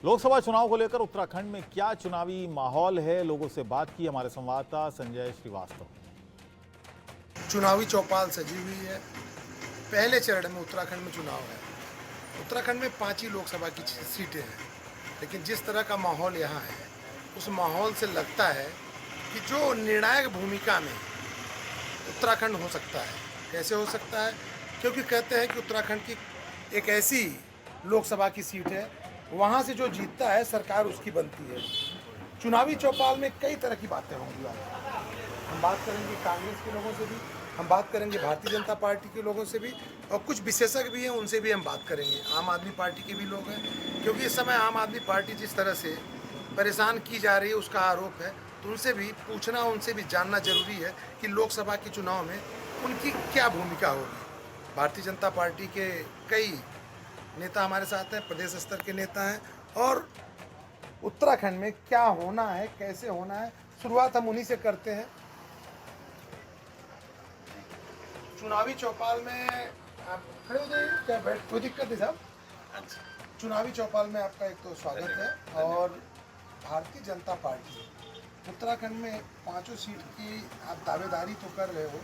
लोकसभा चुनाव को लेकर उत्तराखंड में क्या चुनावी माहौल है, लोगों से बात की हमारे संवाददाता संजय श्रीवास्तव। चुनावी चौपाल सजी हुई है। पहले चरण में उत्तराखंड में चुनाव है। उत्तराखंड में 5 ही लोकसभा की सीटें हैं, लेकिन जिस तरह का माहौल यहाँ है, उस माहौल से लगता है कि जो निर्णायक भूमिका में उत्तराखंड हो सकता है। कैसे हो सकता है? क्योंकि कहते हैं कि उत्तराखंड की एक ऐसी लोकसभा की सीट है, वहाँ से जो जीतता है सरकार उसकी बनती है। चुनावी चौपाल में कई तरह की बातें होंगी। हम बात करेंगे कांग्रेस के लोगों से भी, हम बात करेंगे भारतीय जनता पार्टी के लोगों से भी, और कुछ विशेषज्ञ भी हैं, उनसे भी हम बात करेंगे। आम आदमी पार्टी के भी लोग हैं, क्योंकि इस समय आम आदमी पार्टी जिस तरह से परेशान की जा रही है उसका आरोप है, तो उनसे भी पूछना, उनसे भी जानना जरूरी है कि लोकसभा के चुनाव में उनकी क्या भूमिका होगी। भारतीय जनता पार्टी के कई नेता हमारे साथ हैं, प्रदेश स्तर के नेता हैं, और उत्तराखंड में क्या होना है, कैसे होना है, शुरुआत हम उन्हीं से करते हैं। चुनावी चौपाल में आप खड़े हो जाइए, क्या बैठ कोई दिक्कत है साहब? चुनावी चौपाल में आपका एक तो स्वागत है। और भारतीय जनता पार्टी उत्तराखंड में 5 सीट की आप दावेदारी तो कर रहे हो,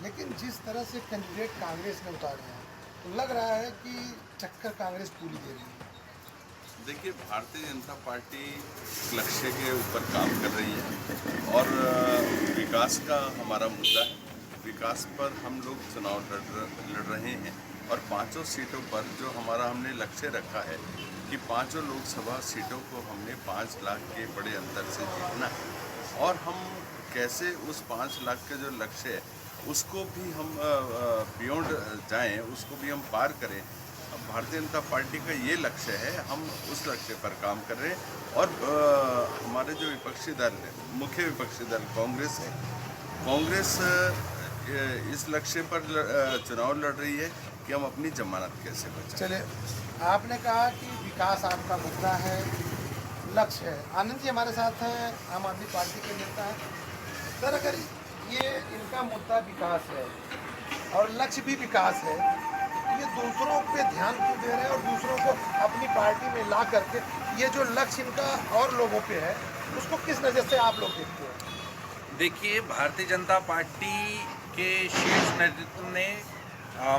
लेकिन जिस तरह से कैंडिडेट कांग्रेस ने उतारे हैं, तो लग रहा है कि टक्कर कांग्रेस पूरी दे रही है। देखिए, भारतीय जनता पार्टी लक्ष्य के ऊपर काम कर रही है और विकास का हमारा मुद्दा है। विकास पर हम लोग चुनाव लड़ रहे हैं और 5 सीटों पर जो हमारा हमने लक्ष्य रखा है कि 5 लोकसभा सीटों को हमने 5 लाख के बड़े अंतर से जीतना है, और हम कैसे उस 5 लाख का जो लक्ष्य है उसको भी हम बियॉन्ड जाएं, उसको भी हम पार करें। भारतीय जनता पार्टी का ये लक्ष्य है, हम उस लक्ष्य पर काम कर रहे हैं। और हमारे जो विपक्षी दल है, मुख्य विपक्षी दल कांग्रेस है, कांग्रेस इस लक्ष्य पर चुनाव लड़ रही है कि हम अपनी जमानत कैसे बचाएं। चलिए, आपने कहा कि विकास आपका मुद्दा है, लक्ष्य है। आनंद जी हमारे साथ हैं, आम आदमी पार्टी के नेता हैं। सर, अगर ये इनका मुद्दा विकास है और लक्ष्य भी विकास है, ये दूसरों पे ध्यान क्यों दे रहे हैं और दूसरों को अपनी पार्टी में ला करके ये जो लक्ष्य इनका और लोगों पे है, उसको किस नज़र से आप लोग देखते हैं? देखिए, भारतीय जनता पार्टी के शीर्ष नेतृत्व ने,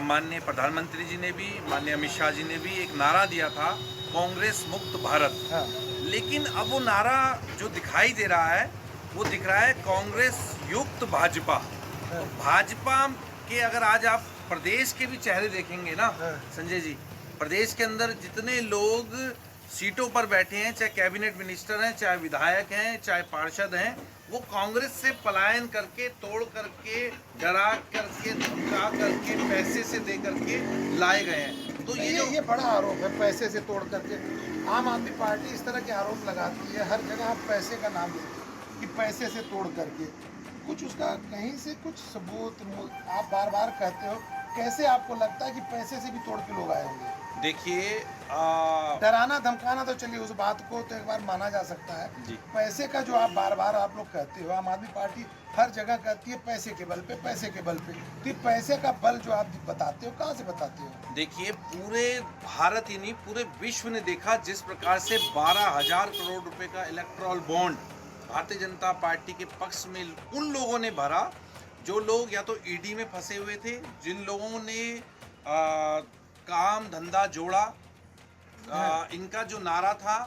माननीय प्रधानमंत्री जी ने भी, माननीय अमित शाह जी ने भी एक नारा दिया था, कांग्रेस मुक्त भारत। हाँ। लेकिन अब वो नारा जो दिखाई दे रहा है, वो दिख रहा है कांग्रेस युक्त भाजपा। हाँ। भाजपा के अगर आज आप प्रदेश के भी चेहरे देखेंगे ना हाँ। संजय जी, प्रदेश के अंदर जितने लोग सीटों पर बैठे हैं, चाहे कैबिनेट मिनिस्टर हैं, चाहे विधायक हैं, चाहे पार्षद हैं, वो कांग्रेस से पलायन करके, तोड़ करके, डरा करके, धमका करके, पैसे से दे करके लाए गए हैं। तो ये बड़ा आरोप है, पैसे से तोड़ करके। आम आदमी पार्टी इस तरह के आरोप लगाती है, हर जगह आप पैसे का नाम लेते हैं कि पैसे से तोड़ करके। कुछ उसका कहीं से कुछ सबूत आप बार बार कहते हो, कैसे आपको लगता है कि पैसे से भी तोड़ के लोग आए होंगे? देखिए, डराना धमकाना तो चलिए, उस बात को तो एक बार माना जा सकता है। पैसे का जो आप बार बार आप लोग कहते हो, आम आदमी पार्टी हर जगह कहती है पैसे के बल पे, पैसे के बल पे। तो पैसे का बल जो आप बताते हो, कहाँ से बताते हो? देखिए, पूरे भारत ही नहीं, पूरे विश्व ने देखा जिस प्रकार से 12,000 करोड़ रुपए का electoral bond Bharatiya Janata party के पक्ष में उन लोगों ने भरा जो लोग या तो ईडी में फंसे हुए थे, जिन लोगों ने काम धंधा जोड़ा। इनका जो नारा था,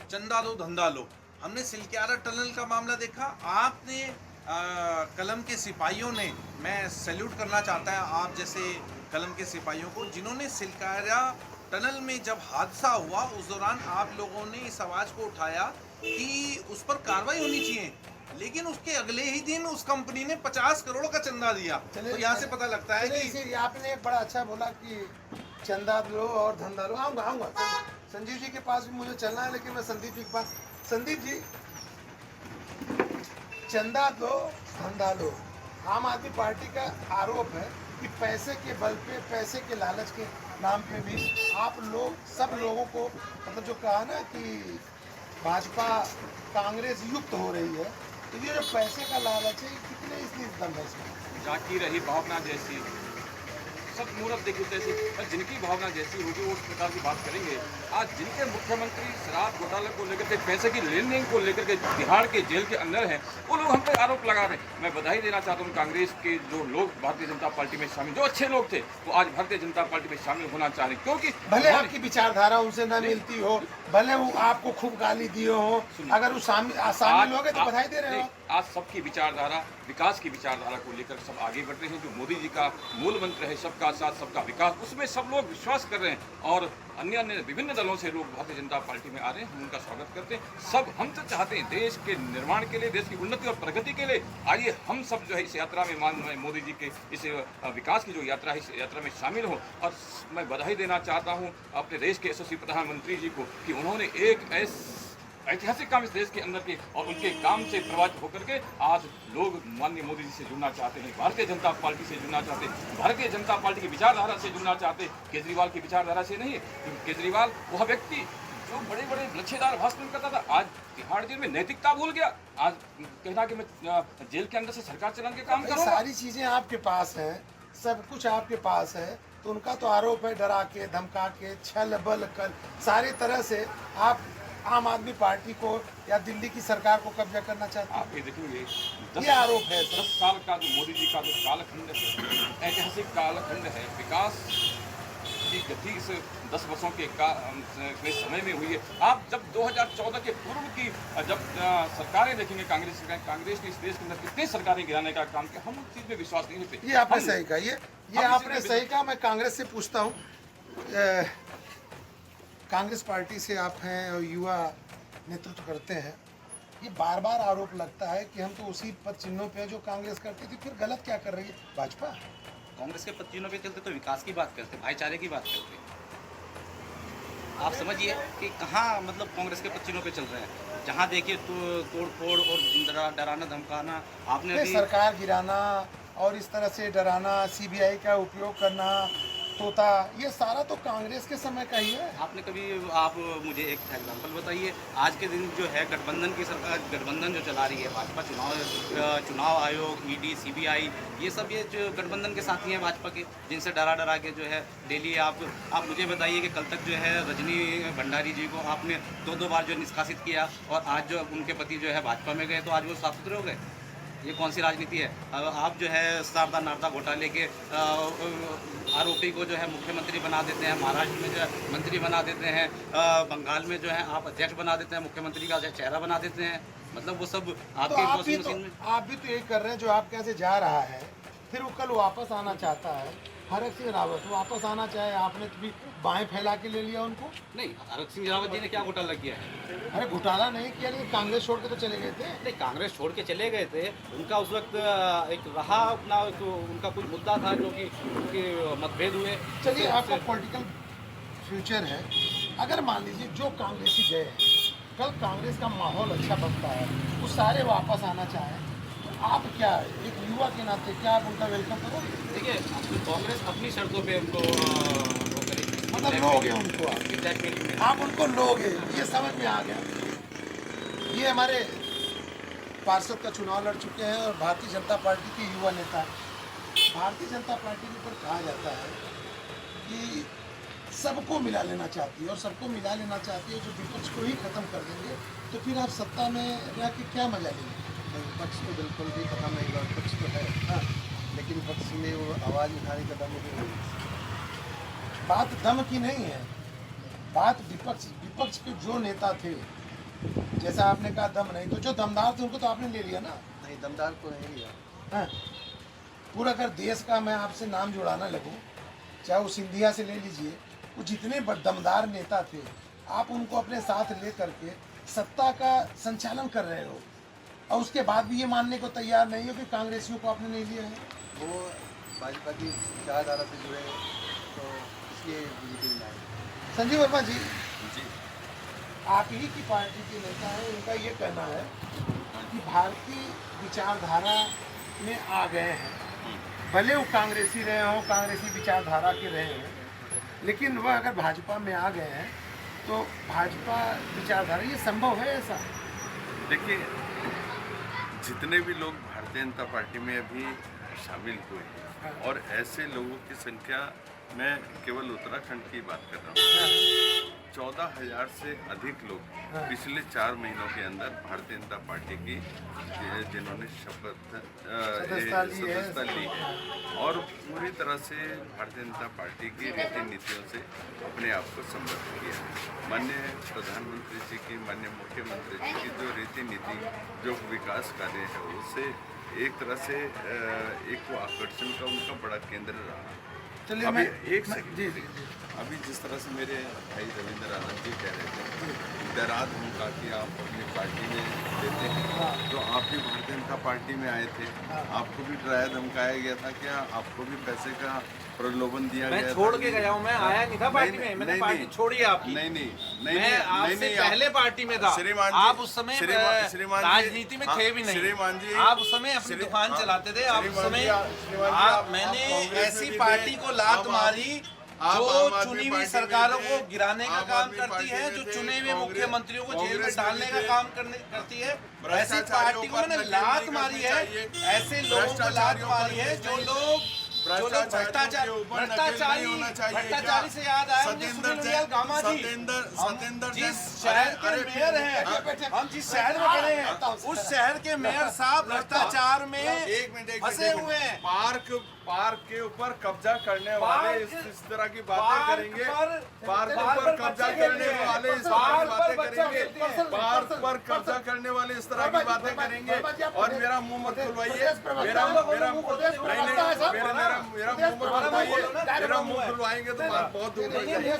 चंदा दो धंधा लो। हमने सिलक्यारा टनल का मामला देखा, आपने कलम के सिपाहियों ने, मैं सैल्यूट करना चाहता है आप जैसे कलम के सिपाहियों को, जिन्होंने सिलक्यारा टनल में जब हादसा हुआ उस दौरान आप लोगों ने इस आवाज़ को उठाया कि उस पर कार्रवाई होनी चाहिए, लेकिन उसके अगले ही दिन उस कंपनी ने 50 करोड़ का चंदा दिया। तो यहाँ से पता लगता है कि आपने एक बड़ा अच्छा बोला कि चंदा लो और धंधा लो। आऊँगा संजीव जी के पास भी मुझे चलना है, लेकिन मैं संदीप जी के पास। संदीप जी, चंदा दो धंधा लो, आम आदमी पार्टी का आरोप है कि पैसे के बल पे, पैसे के लालच के नाम पे भी आप लोग सब लोगों को, मतलब जो कहा ना कि भाजपा कांग्रेस युक्त हो रही है, तो ये जो पैसे का लालच है, कितने इसलिए दम है इसमें? जाकी रही भावना जैसी। सब मुहूर्त देखी तैसी, जिनकी भावना जैसी होगी वो उस प्रकार की बात करेंगे। आज जिनके मुख्यमंत्री शराब घोटाले को लेकर के, पैसे की लेन देन को लेकर के तिहाड़ के जेल के अंदर हैं, वो लोग हम पे आरोप लगा रहे हैं। मैं बधाई देना चाहता हूँ कांग्रेस के जो लोग भारतीय जनता पार्टी में शामिल, जो अच्छे लोग थे वो आज भारतीय जनता पार्टी में शामिल होना चाह रहे हैं, क्योंकि भले आपकी विचारधारा उनसे न मिलती हो, भले वो आपको खूब गाली दिए हो, अगर वो शामिल हो गए तो बधाई दे रहे हो। आज सबकी विचारधारा, विकास की विचारधारा को लेकर सब आगे बढ़ रहे हैं। जो मोदी जी का मूल मंत्र है सबका साथ सबका विकास, उसमें सब लोग विश्वास कर रहे हैं और अन्य अन्य विभिन्न दलों से लोग भारतीय जनता पार्टी में आ रहे हैं। हम उनका स्वागत करते हैं। सब हम तो चाहते हैं देश के निर्माण के लिए, देश की उन्नति और प्रगति के लिए आइए हम सब जो है इस यात्रा में माननीय मोदी जी के इस विकास की जो यात्रा है इस यात्रा में शामिल हो। और मैं बधाई देना चाहता हूँ अपने देश के यशस्वी प्रधानमंत्री जी को कि उन्होंने एक ऐतिहासिक काम इस देश के अंदर के और उनके काम से प्रभावित होकर के आज लोग माननीय मोदी जी से जुड़ना चाहते हैं, भारतीय जनता पार्टी से जुड़ना चाहते हैं, भारतीय जनता पार्टी की विचारधारा से जुड़ना चाहते हैं। केजरीवाल की विचारधारा से नहीं है, क्योंकि केजरीवाल वह व्यक्ति जो बड़े बड़े लच्छेदार भाषण करता था, आज तिहाड़ जेल में नैतिकता भूल गया। आज कहना कि मैं जेल के अंदर से सरकार चलाने के काम करूंगा। सारी चीजें आपके पास हैं, सब कुछ आपके पास है, तो उनका तो आरोप है डरा के, धमका के, छल बल कर सारे तरह से आप आम आदमी पार्टी को या दिल्ली की सरकार को कब्जा करना चाहते हैं। आप ये देखेंगे ये आरोप है 10 साल का जो मोदी जी का जो कालखंड है, ऐतिहासिक कालखंड है, विकास की गति से 10 वर्षों के समय में हुई है। आप जब 2014 के पूर्व की जब सरकारें देखेंगे कांग्रेस ने इस देश के अंदर कितने सरकारें गिराने का काम किया, हम उस चीज़ में विश्वास नहीं होते। ये आपने सही कहा, ये आपने सही कहा। मैं कांग्रेस से पूछता हूँ, कांग्रेस पार्टी से आप हैं और युवा नेतृत्व करते हैं, ये बार बार आरोप लगता है कि हम तो उसी पद चिन्हों पे जो कांग्रेस करती थी, फिर गलत क्या कर रही है भाजपा? कांग्रेस के पद चिन्हों पे चलते तो विकास की बात करते, भाईचारे की बात करते। आप समझिए कि कहाँ मतलब कांग्रेस के पद चिन्हों पे चल रहे हैं। जहाँ देखिए तो तोड़ फोड़ और डराना धमकाना, आपने अभी सरकार गिराना और इस तरह से डराना, सीबीआई का उपयोग करना, तोता, ये सारा तो कांग्रेस के समय का ही है। आपने कभी, आप मुझे एक एग्जांपल बताइए, आज के दिन जो है गठबंधन की सरकार, गठबंधन जो चला रही है भाजपा, चुनाव आयोग, ईडी, सीबीआई, ये सब ये जो गठबंधन के साथी हैं भाजपा के, जिनसे डरा के जो है डेली आप मुझे बताइए कि कल तक जो है रजनी भंडारी जी को आपने 2 बार जो निष्कासित किया और आज जो उनके पति जो है भाजपा में गए तो आज वो साफ सुथरे हो गए। ये कौन सी राजनीति है? आप जो है शारदा नारदा घोटाले के आरोपी को जो है मुख्यमंत्री बना देते हैं, महाराष्ट्र में जो है मंत्री बना देते हैं, बंगाल में जो है आप अध्यक्ष बना देते हैं, मुख्यमंत्री का चेहरा बना देते हैं। मतलब वो सब आपके वॉशिंग मशीन में। आप भी तो यही कर रहे हैं, जो आपके यहाँ से जा रहा है फिर वो कल वापस आना चाहता है। हरक सिंह रावत वापस आना चाहे, आपने भी बाएं फैला के ले लिया उनको। नहीं, हरक सिंह रावत जी ने क्या घोटाला किया है? अरे घोटाला नहीं किया, लेकिन कांग्रेस छोड़ के तो चले गए थे। नहीं, कांग्रेस छोड़ के चले गए थे, उनका उस वक्त एक रहा अपना, तो उनका कुछ मुद्दा था जो कि उनके मतभेद हुए। चलिए, आपका पॉलिटिकल फ्यूचर है, अगर मान लीजिए जो कांग्रेसी गए हैं, कल कांग्रेस का माहौल अच्छा बनता है, वो सारे वापस आना चाहें, आप क्या एक युवा के नाते क्या आप उनका वेलकम करोगे? देखिए, कांग्रेस अपनी शर्तों पे उनको मतलब लोगे उनको, आप उनको लोगे, ये समझ में आ गया। ये हमारे पार्षद का चुनाव लड़ चुके हैं और भारतीय जनता पार्टी के युवा नेता हैं। भारतीय जनता पार्टी के ऊपर कहा जाता है कि सबको मिला लेना चाहती है, और सबको मिला लेना चाहती है जो विपक्ष को ही खत्म कर देंगे, तो फिर आप सत्ता में रह के क्या मजा लेंगे? विपक्ष तो बिल्कुल भी खत्म नहीं हुआ, विपक्ष तो है। हाँ, लेकिन विपक्ष में वो आवाज़ उठाने का दम नहीं है। बात दम की नहीं है, बात विपक्ष के जो नेता थे, जैसा आपने कहा दम नहीं, तो जो दमदार थे उनको तो आपने ले लिया ना। नहीं, दमदार को नहीं लिया। हाँ, पूरा अगर देश का मैं आपसे नाम जुड़ाना लगूं, चाहे वो सिंधिया से ले लीजिए, वो जितने दमदार नेता थे, आप उनको अपने साथ ले करके सत्ता का संचालन कर रहे हो, और उसके बाद भी ये मानने को तैयार नहीं हो कि कांग्रेसियों को आपने नहीं लिया है। वो भाजपा की विचारधारा से जुड़े हैं, तो इसलिए बीजेपी में आए। संजीव वर्मा जी, जी आप ही की पार्टी के नेता हैं, उनका ये कहना है कि भारतीय विचारधारा में आ गए हैं, भले वो कांग्रेसी रहे हों, कांग्रेसी विचारधारा के रहे हैं, लेकिन वह अगर भाजपा में आ गए हैं तो भाजपा विचारधारा, ये संभव है ऐसा? देखिए, जितने भी लोग भारतीय जनता पार्टी में अभी शामिल हुए हैं, और ऐसे लोगों की संख्या, मैं केवल उत्तराखंड की बात कर रहा हूँ, 14,000 से अधिक लोग पिछले 4 महीनों के अंदर भारतीय जनता पार्टी की जिन्होंने सदस्यता ली है और पूरी तरह से भारतीय जनता पार्टी की रीति नीतियों से अपने आप को संबद्ध किया है। माननीय प्रधानमंत्री जी की, माननीय मुख्यमंत्री जी की जो रीति नीति, जो विकास कार्य है, उससे एक तरह से एक आकर्षण का उनका बड़ा केंद्र रहा। चलिए अभी मैं एक सेकंड, अभी जिस तरह से मेरे भाई रविंद्र आनंद जी कह रहे थे, दराज उनका कि आप अपनी पार्टी में देते हैं, तो आप भी भारतीय जनता पार्टी में आए थे, आपको भी डराया धमकाया गया था, क्या आपको भी पैसे का प्रलोभन दिया गया था? मैं छोड़ के गया हूँ, मैं आया नहीं था पार्टी में, मैंने पार्टी छोड़ी है आपकी। मैं आपसे पहले पार्टी में था, आप उस समय राजनीति में थे भी नहीं, आप उस समय अपनी दुकान चलाते थे, आप उस समय मैंने ऐसी पार्टी को लात मारी जो चुनी हुई सरकारों को गिराने का काम करती है, जो चुने हुए मुख्यमंत्रियों को जेल में डालने का काम करती है, ऐसी पार्टी को मैंने लात मारी है, ऐसे लोगों को लात मारी है जो लोग भ्रष्टाचारी से याद आया मुझे सुनील गामा जी, जिस शहर के मेयर हैं, हम जिस शहर में खड़े हैं, उस शहर के मेयर साहब भ्रष्टाचार में फंसे हुए हैं। पार्क के ऊपर कब्जा करने वाले इस तरह की बातें करेंगे, पार्क पर कब्जा करने वाले इस तरह की बातें करेंगे, पार्क पर कब्जा करने वाले इस तरह की बातें करेंगे और मेरा मुंह मत खुलवाइए, मेरा मुंह खुलवाएंगे तो बात बहुत दूर तक जाएगी।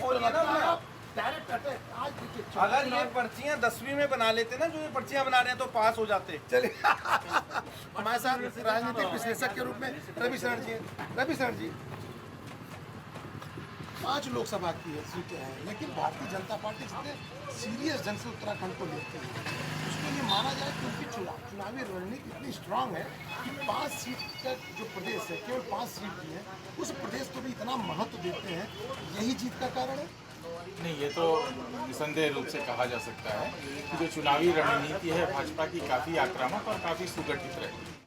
अगर ये पर्चियां 10वीं में बना लेते ना, जो ये पर्चियां बना रहे हैं, तो पास हो जाते। चलिए हमारे साथ राजनीतिक विश्लेषक के रूप में रवि शरण जी 5 लोकसभा की सीटें हैं, लेकिन भारतीय जनता पार्टी जितने सीरियस ढंग से उत्तराखंड को लेती है, उसके लिए माना जाए कि उनकी चुनावी रणनीति इतनी स्ट्रांग है कि 5 सीट का जो प्रदेश है, केवल 5 सीट भी है, उस प्रदेश को भी इतना महत्व देते हैं, यही जीत का कारण है। नहीं, ये तो निसंदेह रूप से कहा जा सकता है कि जो चुनावी रणनीति है भाजपा की काफ़ी आक्रामक और काफ़ी सुगठित रही।